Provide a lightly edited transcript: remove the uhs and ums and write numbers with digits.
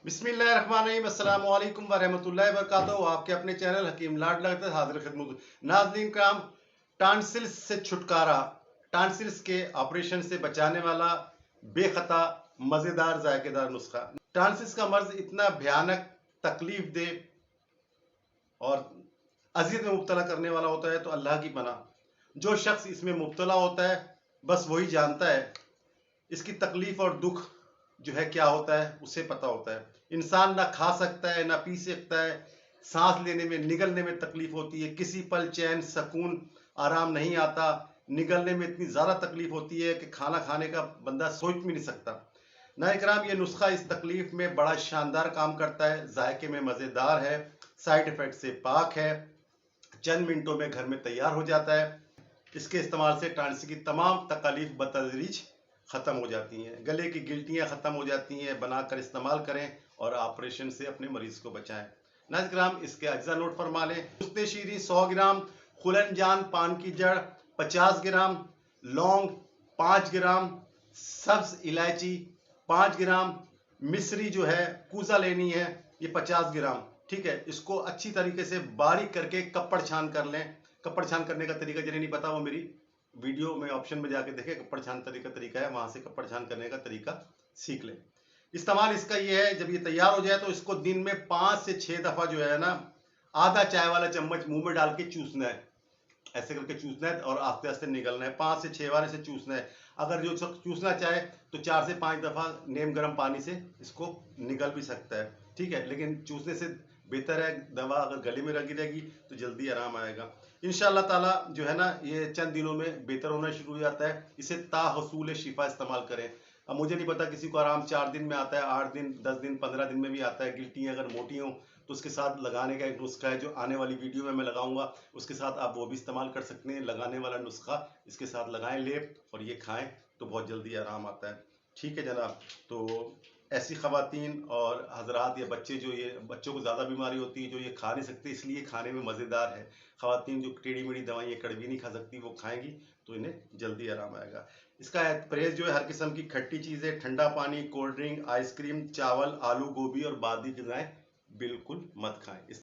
बिस्मिल्लाहिर्रहमानिर्रहीम अस्सलाम वालेकुम व रहमतुल्लाहि व बरकातहू। आपके अपने चैनल हकीम लाड लगता हाजिर खिदमत। नाज़रीन कराम, टॉन्सिल्स से छुटकारा, टॉन्सिल्स के ऑपरेशन से बचाने वाला बेखता मजेदार जायकेदार नुस्खा। टॉन्सिल्स का मर्ज इतना भयानक, तकलीफ दे और अजियत में मुब्तला करने वाला होता है तो अल्लाह की पनाह। जो शख्स इसमें मुब्तला होता है बस वही जानता है इसकी तकलीफ और दुख जो है क्या होता है, उसे पता होता है। इंसान ना खा सकता है, ना पी सकता है, सांस लेने में निगलने में तकलीफ होती है, किसी पल चैन सुकून आराम नहीं आता, निगलने में इतनी ज़्यादा तकलीफ होती है कि खाना खाने का बंदा सोच भी नहीं सकता। ना इकराम, ये नुस्खा इस तकलीफ में बड़ा शानदार काम करता है, जायके में मज़ेदार है, साइड इफ़ेक्ट से पाक है, चंद मिनटों में घर में तैयार हो जाता है। इसके इस्तेमाल से टॉन्सिल की तमाम तकलीफ बतदरीज ख़त्म हो जाती हैं, गले की गिल्टियाँ ख़त्म हो जाती हैं। बनाकर इस्तेमाल करें और ऑपरेशन से अपने मरीज़ को बचाएं। नाज़रीन कराम, इसके अज्जा नोट फरमा लें। पुस्ते शीरी 100 ग्राम, खुलन पान की जड़ 50 ग्राम, लौंग 5 ग्राम, सब्ज इलायची 5 ग्राम, मिश्री जो है कूजा लेनी है, ये 50 ग्राम। ठीक है, इसको अच्छी तरीके से बारीक करके कपड़ छान कर लें। कपड़ छान करने का तरीका जिन्हें नहीं पता वो मेरी वीडियो में ऑप्शन में जाके देखें, कपड़ छान तरीका है, वहां से कपड़ छान करने का तरीका सीख लें। इस्तेमाल इसका ये है, जब ये तैयार हो जाए तो इसको दिन में 5 से 6 दफा जो है ना, आधा चाय वाला चम्मच मुंह में डाल के चूसना है। ऐसे करके चूसना है और आस्ते आस्ते निगलना है। 5 से 6 बार इसे चूसना है। अगर जो चूसना चाहे तो 4 से 5 दफा नेम गर्म पानी से इसको निगल भी सकता है। ठीक है, लेकिन चूसने से बेहतर है दवा अगर गले में लगी रहेगी तो जल्दी आराम आएगा। इंशाअल्लाह ताला जो है ना, ये चंद दिनों में बेहतर होना शुरू हो जाता है। इसे ताहसूल शिफा इस्तेमाल करें। अब मुझे नहीं पता, किसी को आराम 4 दिन में आता है, 8 दिन, 10 दिन, 15 दिन में भी आता है। गिल्टियाँ अगर मोटी हों तो उसके साथ लगाने का एक नुस्खा है जो आने वाली वीडियो में मैं लगाऊंगा, उसके साथ आप वो भी इस्तेमाल कर सकते हैं। लगाने वाला नुस्खा इसके साथ लगाएं लेप और ये खाएं तो बहुत जल्दी आराम आता है। ठीक है जनाब, तो ऐसी ख़वातीन और हजरात या बच्चे जो ये बच्चों को ज़्यादा बीमारी होती है, जो ये खा नहीं सकते इसलिए खाने में मज़ेदार है। ख़वातीन जो टेढ़ी मेढ़ी दवाइयाँ कड़वी नहीं खा सकती वो खाएंगी तो इन्हें जल्दी आराम आएगा। इसका परहेज जो है, हर किस्म की खट्टी चीज़ें, ठंडा पानी, कोल्ड ड्रिंक, आइसक्रीम, चावल, आलू, गोभी और बादी ग़िज़ाएँ बिल्कुल मत खाएं।